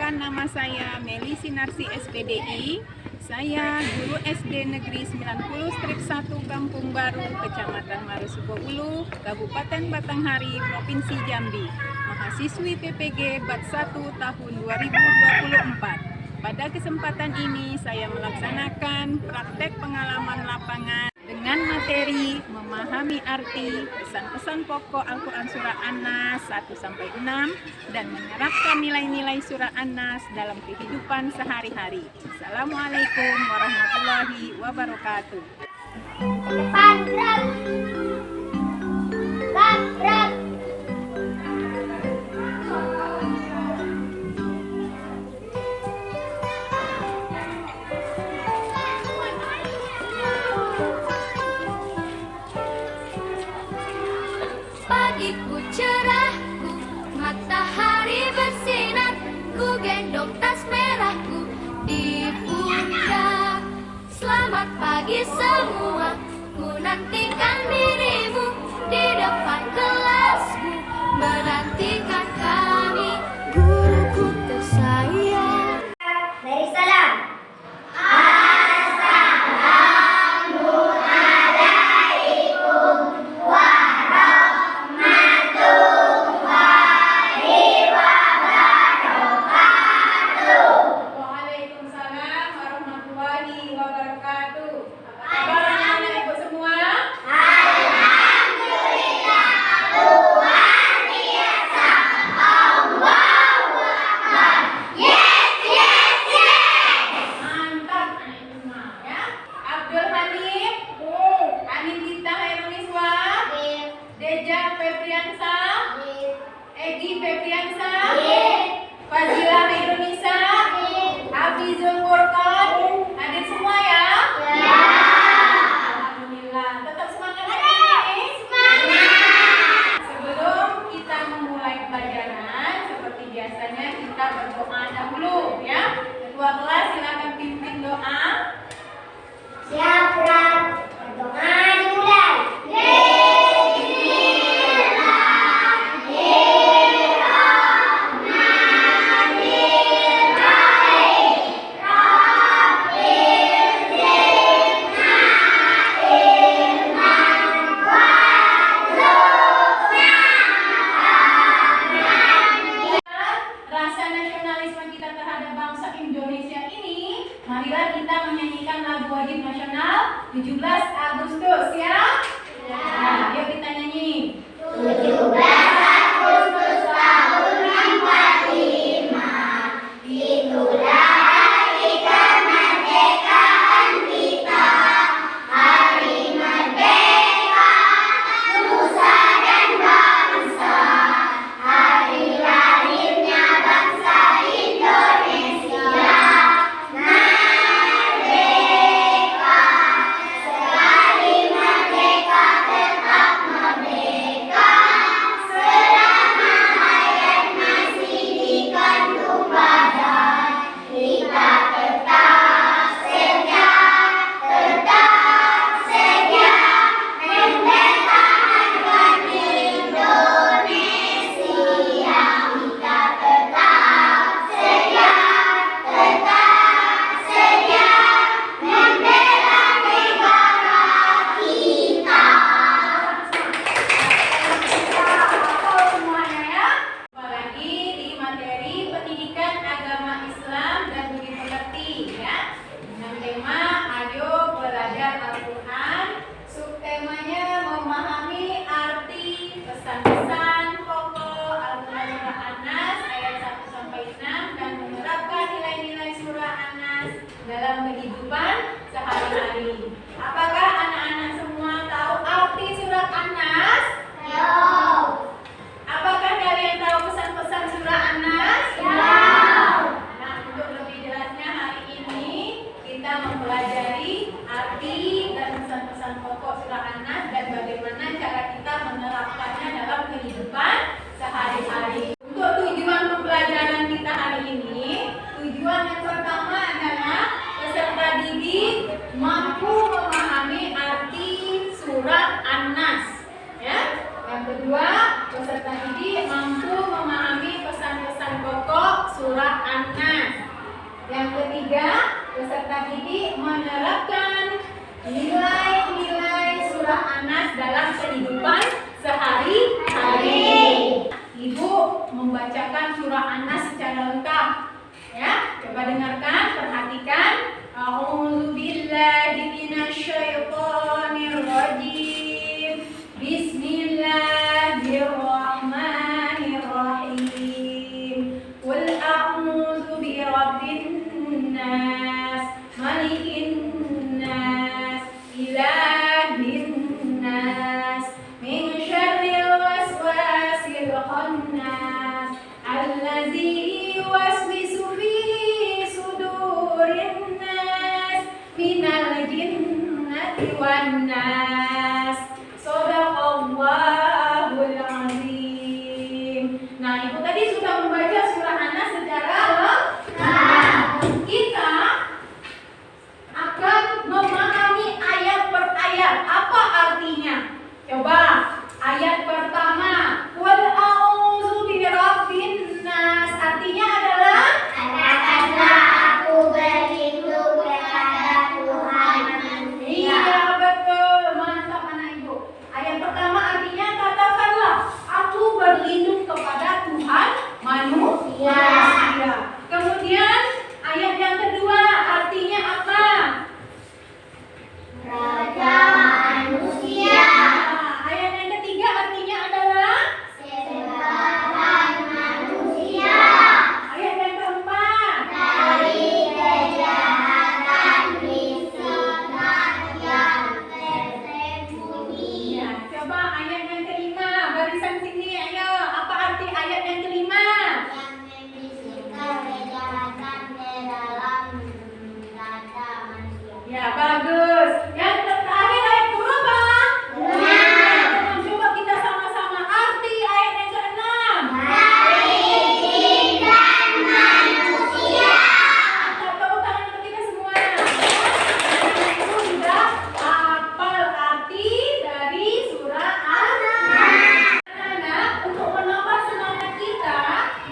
Perkenalkan, nama saya Meli Sinarsi SPDI. Saya guru SD Negeri 90/1 Kampung Baru, Kecamatan Marusuko Ulu, Kabupaten Batanghari, Provinsi Jambi. Mahasiswi PPG Bat 1 tahun 2024. Pada kesempatan ini saya melaksanakan praktek pengalaman lapangan dengan materi memahami arti pesan-pesan pokok Al-Quran Surah An-Nas 1-6 dan menerapkan nilai-nilai Surah An-Nas dalam kehidupan sehari-hari. Assalamualaikum warahmatullahi wabarakatuh. Pagiku cerahku, matahari bersinar, ku gendong tas merahku di pundak. Selamat pagi semua, ku nantikan dirimu di depan kelasku, menantikan kami, guruku tersayang. Dari salam. Egi Febriansa, Fazila Hairunisa, Hafizul Qur'an, hadir semua ya? Ya. Alhamdulillah, tetap semangat lagi nih? Semangat. Sebelum kita memulai pelajaran, seperti biasanya kita berdoa dahulu ya. Ketua kelas silakan pimpin doa. Siap, Rat. Berdoa dimulai. Marilah kita menyanyikan lagu wajib nasional 17 Agustus ya? Ya. Nah, yuk kita nyanyi. 17 Agustus tahun 45, itulah hari kemerdekaan kita. Hari merdeka, nusa dan bangsa. Hari lahirnya bangsa Indonesia. Pesan-pesan pokok Al-Quran Surah An-Nas ayat 1-6 dan menerapkan nilai-nilai Surah An-Nas dalam kehidupan sehari-hari. Apakah anak-anak semua tahu arti Surah An-Nas? Yo. Apakah kalian tahu pesan-pesan Surah An-Nas? Ya. Nah, untuk lebih jelasnya hari ini kita mempelajari arti dan pesan-pesan pokok Surah An-Nas dan bagaimana cara kita menerapkannya dalam kehidupan sehari-hari. Untuk tujuan pembelajaran kita hari ini, tujuan yang pertama adalah peserta didik mampu memahami arti Surah An-Nas. Ya. Yang kedua, peserta didik mampu memahami pesan-pesan pokok surah An-Nas. Yang ketiga, peserta didik menerapkan nilai-nilai surah An-Nas dalam kehidupan sehari-hari. Ibu membacakan surah An-Nas secara lengkap. Ya, coba dengarkan, perhatikan. A'udzu billahi minasyaitonir rajim. Bismillahirrahmanirrahim. Qul a'udzu birabbin nas, malikin nas, ilahin nas, min syarril waswasil khannas, allazi yuwaswisu fi sudurin nas, minal jinnati wan nas. Shadaqallahul azim. Nah, Ibu tadi sudah membaca surah An-Nas secara lengkap. Kita akan memahami ayat per ayat. Apa artinya? Coba, ayat pertama, Qul a'udzu birabbin nas. Artinya adalah Katakanlah aku berlindung kepada Tuhan manusia. iya, betul. Mantap anak Ibu. Ayat pertama artinya katakanlah aku berlindung kepada Tuhan manusia. Kemudian ayat yang kedua artinya apa? Raja manusia. Nah, ayat yang ketiga artinya adalah Sebaran manusia. ayat yang keempat. Dari kejahatan disunat yang tersembunyi. Ya, coba ayat yang kelima, barisan sini, ayo. Apa arti ayat yang kelima? Yang membisikkan kejahatan ke dalam dada manusia. Ya, bagus. Yang terakhir ayat berapa? Enam. Coba kita sama-sama arti ayat yang keenam. Didikan manusia. Tepuk tangan untuk kita semua. Ibu sudah hafal arti dari surah An-Nas. Anak-anak, untuk menambah semangat kita,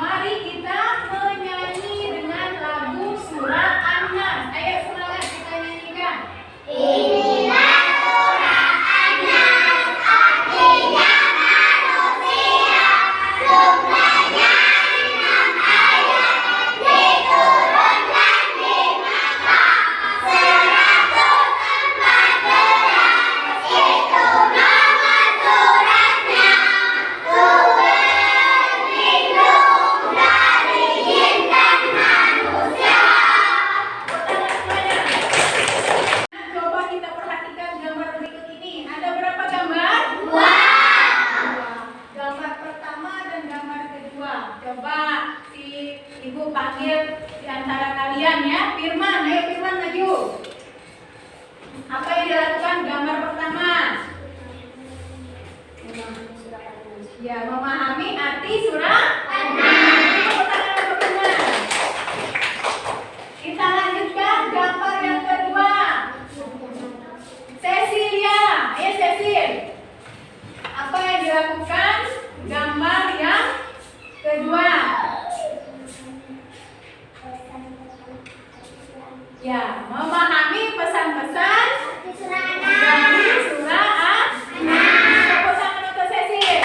mari kita menyanyi dengan lagu surah An-Nas. Ayo semangat kita nyanyikan. Inilah surah An-Nas, artinya manusia. Jumlahnya 6 ayat, diturunkan di Makkah. 114, itu nama suratnya. Ku berlindung dari jin dan manusia. Coba kita perhatikan gambar berikut ini. Ada berapa gambar? Dua. Gambar pertama dan gambar kedua. Coba si Ibu panggil di antara kalian ya. Firman, ayo Firman maju. Apa yang dilakukan gambar pertama? Ya, memahami arti surah An-Nas. Tepuk tangan untuk Firman. Kita lanjutkan gambar yang kedua. Cecilia, ayo Cecil. Apa yang dilakukan gambar yang kedua? Ya, memahami pesan-pesan dari surah An-Nas. Tepuk tangan untuk Cecil.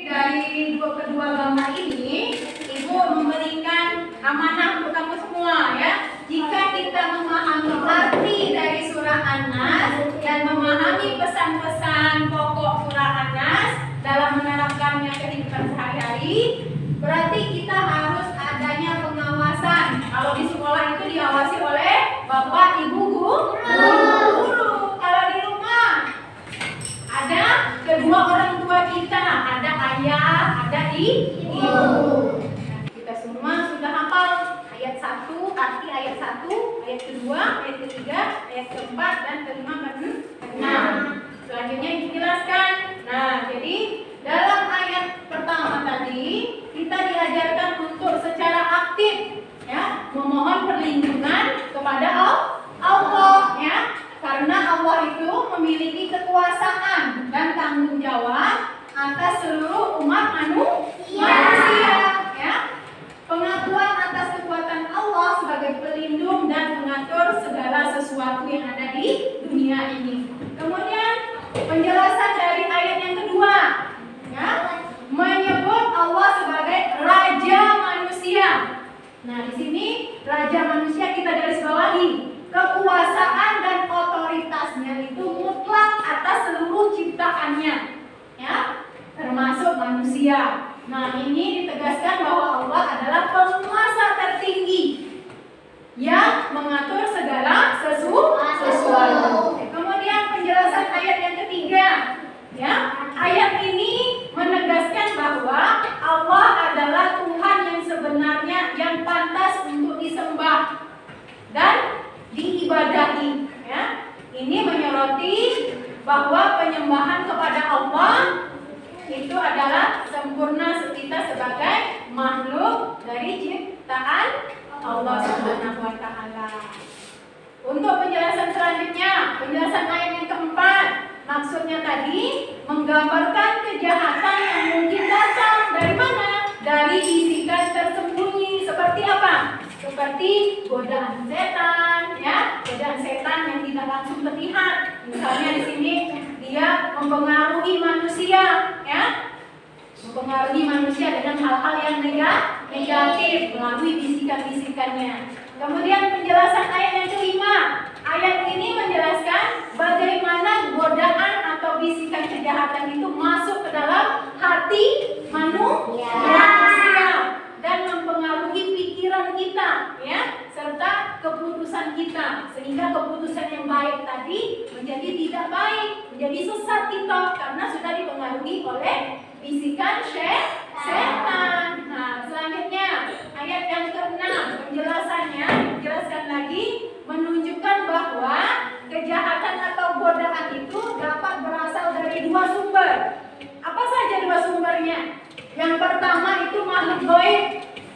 Dari kedua gambar ini, Ibu memberikan amanah untuk kamu semua ya. Jika kita memahami arti dari surah An-Nas dan memahami pesan-pesan pokok surah An-Nas dalam menerapkannya kehidupan sehari-hari, berarti kita harus adanya pengawasan. Kalau di sekolah itu diawasi oleh Bapak, Ibu, guru. Kalau di rumah ada kedua orang tua kita, ada ayah, ada ibu. Nah, kita semua sudah hafal ayat 1, arti ayat 1, ayat kedua, ayat ketiga, ayat keempat, dan kelima, keenam. Selanjutnya dijelaskan. Nah, jadi dalam ayat pertama tadi kita diajarkan untuk secara aktif ya memohon perlindungan kepada Allah ya, karena Allah itu memiliki kekuasaan dan tanggung jawab atas seluruh umat manusia manusia. Nah, ini ditegaskan bahwa Allah adalah penguasa tertinggi yang mengatur segala sesuatu. Kemudian penjelasan ayat yang ketiga, ya. Ayat ini menegaskan bahwa Allah adalah Tuhan yang sebenarnya yang pantas untuk disembah dan diibadahi, ya. Ini menyoroti bahwa penyembahan kepada Allah itu adalah sempurna kita sebagai makhluk dari ciptaan Allah Subhanahu wa taala. Untuk penjelasan selanjutnya, penjelasan ayat yang keempat, maksudnya tadi menggambarkan kejahatan yang mungkin datang dari mana? Dari bisikan tersembunyi. Seperti apa? Seperti godaan setan, ya, godaan setan yang tidak langsung terlihat. Misalnya di sini dia mempengaruhi manusia, ya, mempengaruhi manusia dengan hal-hal yang negatif melalui bisikan-bisikannya. Kemudian penjelasan ayat yang kelima, ayat ini menjelaskan bagaimana godaan atau bisikan kejahatan itu masuk ke dalam hati manusia dan mempengaruhi pikiran kita, ya, serta keputusan kita, sehingga keputusan yang baik tadi menjadi tidak baik, menjadi sesat kita karena sudah dipengaruhi oleh bisikan setan. Nah, selanjutnya ayat yang ke-6, penjelasannya dijelaskan lagi menunjukkan bahwa kejahatan atau godaan itu dapat berasal dari dua sumber. Apa saja dua sumbernya? Yang pertama itu makhluk gaib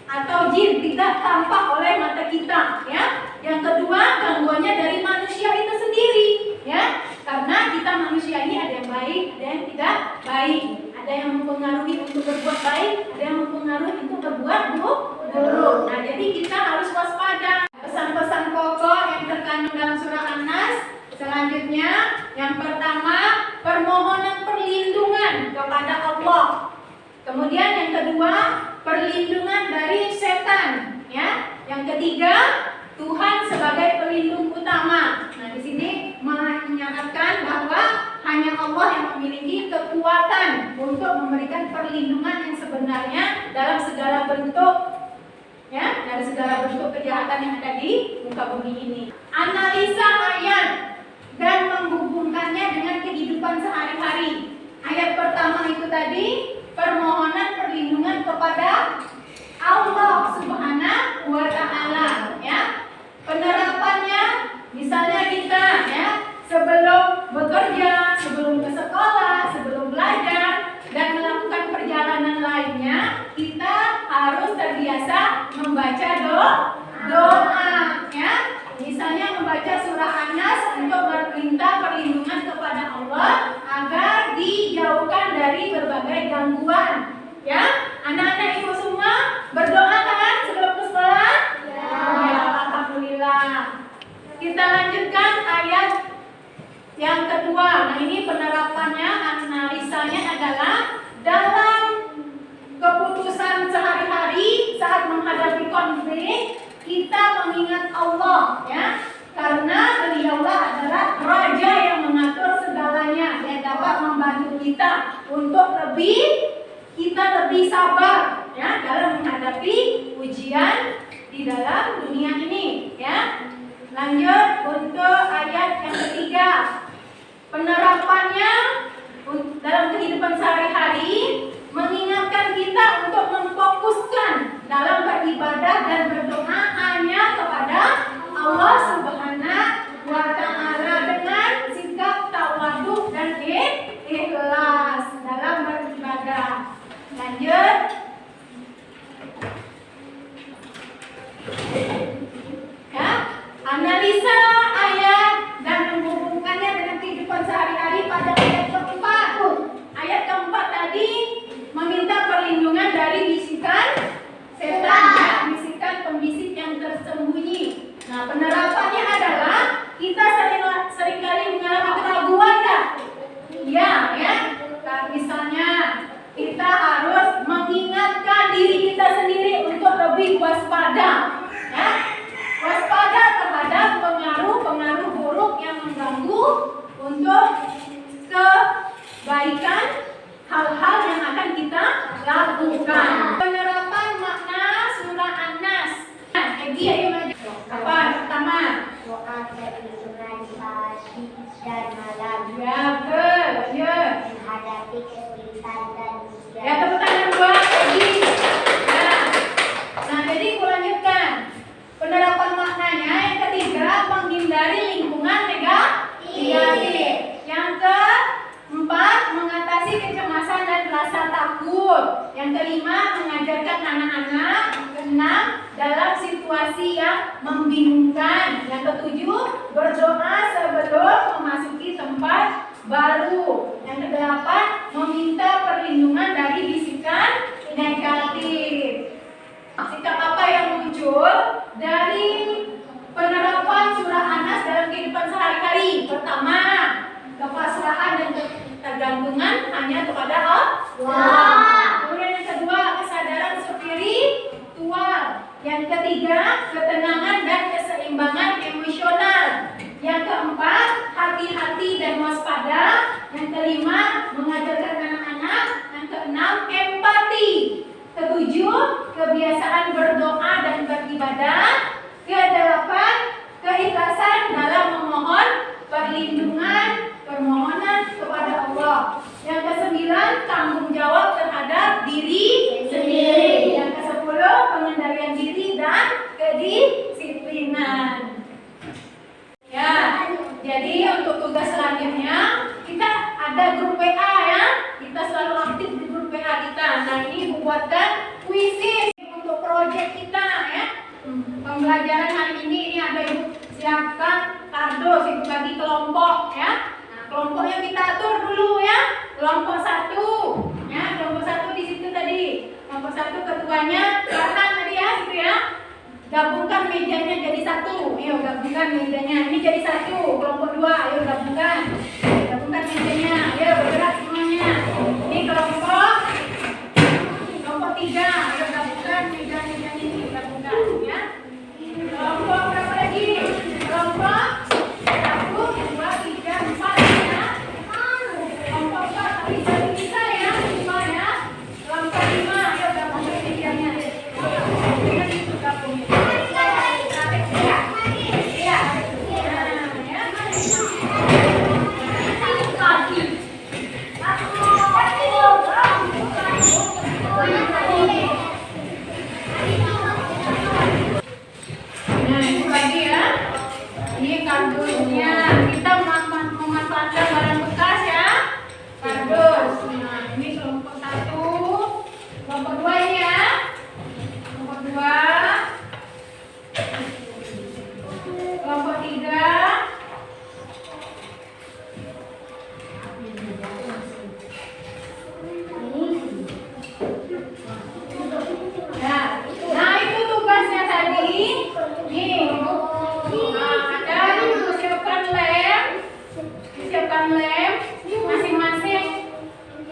atau jin tidak tampak oleh mata kita, ya. Yang kedua, gangguannya dari manusia itu sendiri, ya. Karena kita manusia ini ada yang baik, ada yang tidak baik. Ada yang mempengaruhi untuk berbuat baik, ada yang mempengaruhi untuk berbuat buruk. Nah, jadi kita harus waspada. Pesan-pesan pokok yang terkandung dalam surah An-Nas selanjutnya, yang pertama, permohonan perlindungan kepada Allah. Kemudian yang kedua, perlindungan dari setan, ya. Yang ketiga, Tuhan sebagai pelindung utama. Nah, di sini menyatakan bahwa hanya Allah yang memiliki kekuatan untuk memberikan perlindungan yang sebenarnya dalam segala bentuk, ya, dari segala bentuk kejahatan yang ada di muka bumi ini. Analisa ayat dan menghubungkannya dengan kehidupan sehari-hari. Ayat pertama itu tadi permohonan perlindungan kepada Allah Subhanahu wa taala, ya. Penerapannya misalnya kita, ya, sebelum bekerja, sebelum ke sekolah, sebelum belajar dan melakukan perjalanan lainnya, kita harus terbiasa membaca doa, ya. Misalnya membaca surah An-Nas untuk meminta perlindungan kepada Allah agar dijauhkan dari berbagai gangguan, ya. Anak-anak ibu semua berdoa kan sebelum ke sekolah? Ya, alhamdulillah. Kita lanjutkan ayat yang kedua. Nah, ini penerapannya, analisanya adalah dalam keputusan sehari-hari saat menghadapi konflik, kita mengingat Allah, ya. Karena beliaulah adalah raja yang mengatur segalanya, yang dapat membantu kita untuk kita lebih sabar, ya, dalam menghadapi ujian di dalam dunia ini, ya. Lanjut untuk ayat yang ketiga. Penerapannya dalam kehidupan sehari-hari mengingatkan kita untuk memfokuskan dalam beribadah dan berdoa hanya kepada Allah Subhanahu wa taala dengan sikap tawadhu dan ikhlas dalam beribadah. Lanjut. Ya, analisa ayat dan menghubungkannya dengan kehidupan sehari-hari pada ayat keempat. Ayat keempat tadi meminta perlindungan dari bisikan setan, ya, bisikan pembisik yang tersembunyi. Nah, penerapannya adalah kita seringkali mengalami keraguan, ya. Iya, ya. Nah, misalnya kita harus mengingatkan diri kita sendiri untuk lebih waspada, ya. Waspada terhadap pengaruh-pengaruh buruk yang mengganggu untuk kebaikan hal-hal yang akan kita lakukan. Penerapan makna surah An-Nas. Egi, ayo maju. Apa? Pertama. Doa keinginan pagi dan malam. Ya, betul. Ya. Menghadapi kesulitan dan ujian. Ya, tepuk tangan buat Egi. Ya. Nah, jadi aku lanjutkan. Penerapan maknanya yang ketiga, menghindari lingkungan negatif. Yang keempat, mengatasi kecemasan dan rasa takut. Yang kelima, mengajarkan anak-anak. Yang keenam, dalam situasi yang membingungkan. Yang ketujuh, berdoa sebelum memasuki tempat baru. Yang kedelapan, meminta perlindungan dari bisikan negatif. Sikap apa yang muncul dari penerapan surah An-Nas dalam kehidupan sehari-hari? Pertama, kepasrahan dan ketergantungan hanya kepada Allah. Kemudian yang kedua, kesadaran spiritual. Yang ketiga, ketenangan dan keseimbangan emosional. Yang keempat, hati-hati dan waspada. Yang kelima, mengajarkan anak-anak. Yang keenam, empati. Ketujuh, kebiasaan berdoa dan beribadah. Kedelapan, keikhlasan dalam memohon perlindungan, permohonan kepada Allah. Yang kesembilan, tanggung jawab terhadap diri sendiri. Yang kesepuluh, pengendalian diri dan kedisiplinan. Ya, jadi untuk tugas selanjutnya kita ada grup WA ya. Kita selalu aktif di grup WA kita. Nah, ini membuatkan kuisis untuk proyek kita ya. Pembelajaran hari ini ada Ibu siapkan kardus, Ibu bagi kelompok ya. Nah, kelompoknya kita atur dulu ya. Kelompok 1 ya, kelompok 1 di situ tadi. Kelompok 1 ketuanya Farhan tadi ya, gitu ya. Gabungkan mejanya jadi 1. Ayo gabungkan mejanya. Ini jadi 1. Kelompok 2, ayo gabungkan. Gabungkan mejanya. Ayo bergerak semuanya. Ini kelompok 3. Ayo gabungkan meja-meja ini. Gabungkan ya. Kelompok berapa lagi? Kelompok 1, 2, 3, 4 ya. Kelompok 4 tapi bisa ya. 5 ya. Kelompok 5, ayo gabungkan mejanya. Dengan itu gabungin. Nah, itu lagi ya. Ini kardusnya. Kita memanfaatkan barang bekas ya. Kardus. Nah, ini kelompok 1. Kelompok 2 ini ya. Kelompok 2. Kelompok 3. Nah, itu tugasnya tadi. Nih, ada disiapkan lem masing-masing.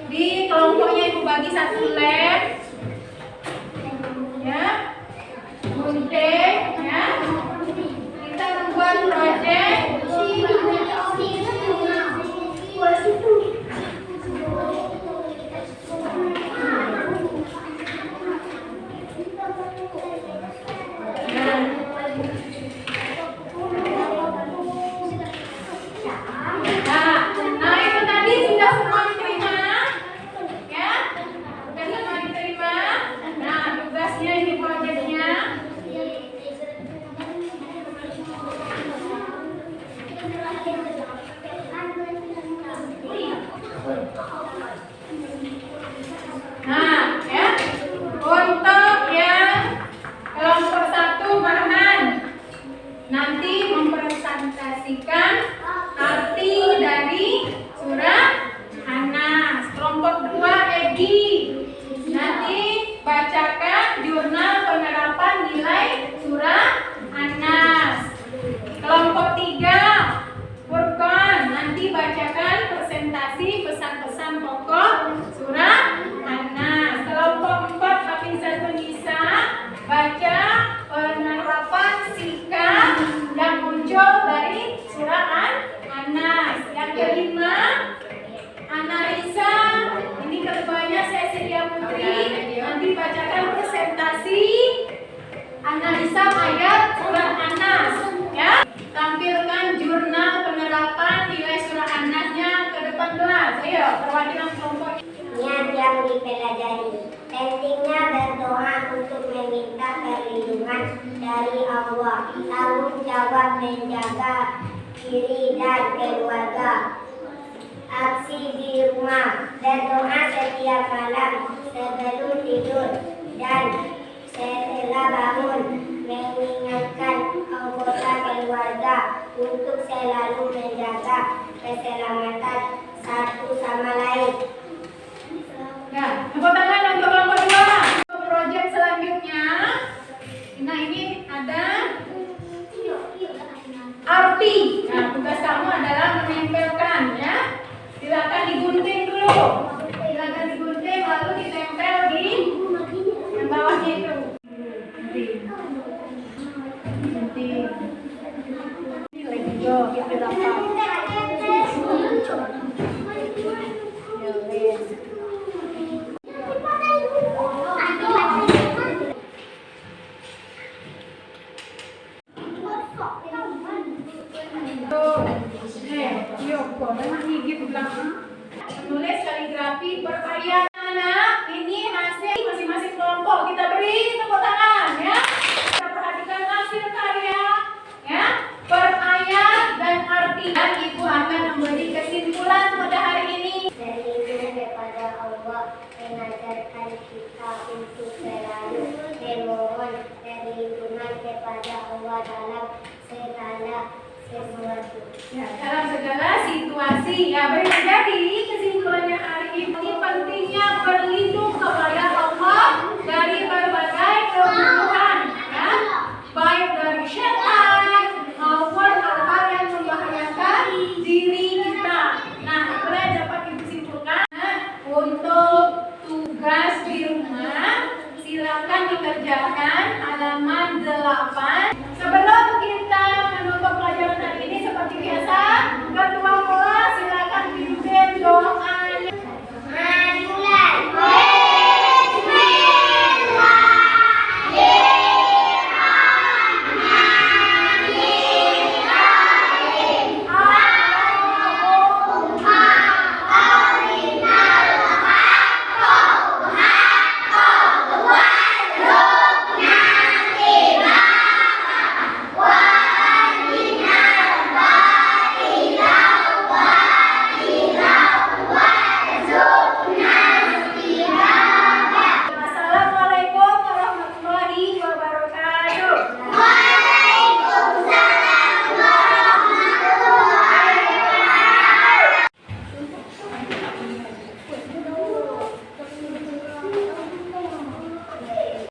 Di kelompoknya Ibu bagi 1 lem. Ya. Gunting ya. Kita membuat proyek. Nah, itu tadi sudah semua diterima, ya? Sudah semua diterima. Nah, tugasnya ini proyeknya. Nah, ya, untuk yang kelompok 1 Farhan nanti mempresentasikan arti dari surah An-Nas. Kelompok 2 Egi nanti bacakan jurnal penerapan nilai surah An-Nas. Kelompok 3 Furqan nanti bacakan presentasi pesan-pesan pokok surah An-Nas. Kelompok 4 Hafizatul Nisa baca penerapan sikap yang muncul dari surah An-Nas. Yang kelima Analisa, ini ketuanya Cecilia Putri situasi analisa ayat surah An-Nas, ya. Tampilkan jurnal penerapan nilai surah An-Nasnya ke depan kelas. Ayo, perwakilan kelompok. Niat yang dipelajari. Pentingnya berdoa untuk meminta perlindungan dari Allah. Tanggung jawab menjaga diri dan keluarga. Aksi di rumah. Berdoa setiap malam sebelum tidur dan setelah bangun. Mengingatkan anggota keluarga untuk selalu menjaga keselamatan satu sama lain. Nah, tepuk tangan untuk kelompok 2. Untuk proyek selanjutnya, nah ini ada arti. Nah, tugas kamu adalah menempelkan, ya. Silakan digunting dulu. Silakan digunting lalu ditempel di yang bawahnya itu. Gunting. Ini lagi jo, kita dapat. Menulis kaligrafi berayat. Anak, ini hasil masing-masing kelompok. Kita beri tepuk tangan, ya. Kita perhatikan hasil karya, ya, berayat dan arti. Dan Ibu akan memberi kesimpulan pada hari ini. Berlindung kepada Allah, mengajarkan kita untuk selalu memohon perlindungan kepada Allah dalam segala sesuatu. Ya, dalam segala situasi. Ya, jadi kesimpulannya hari ini pentingnya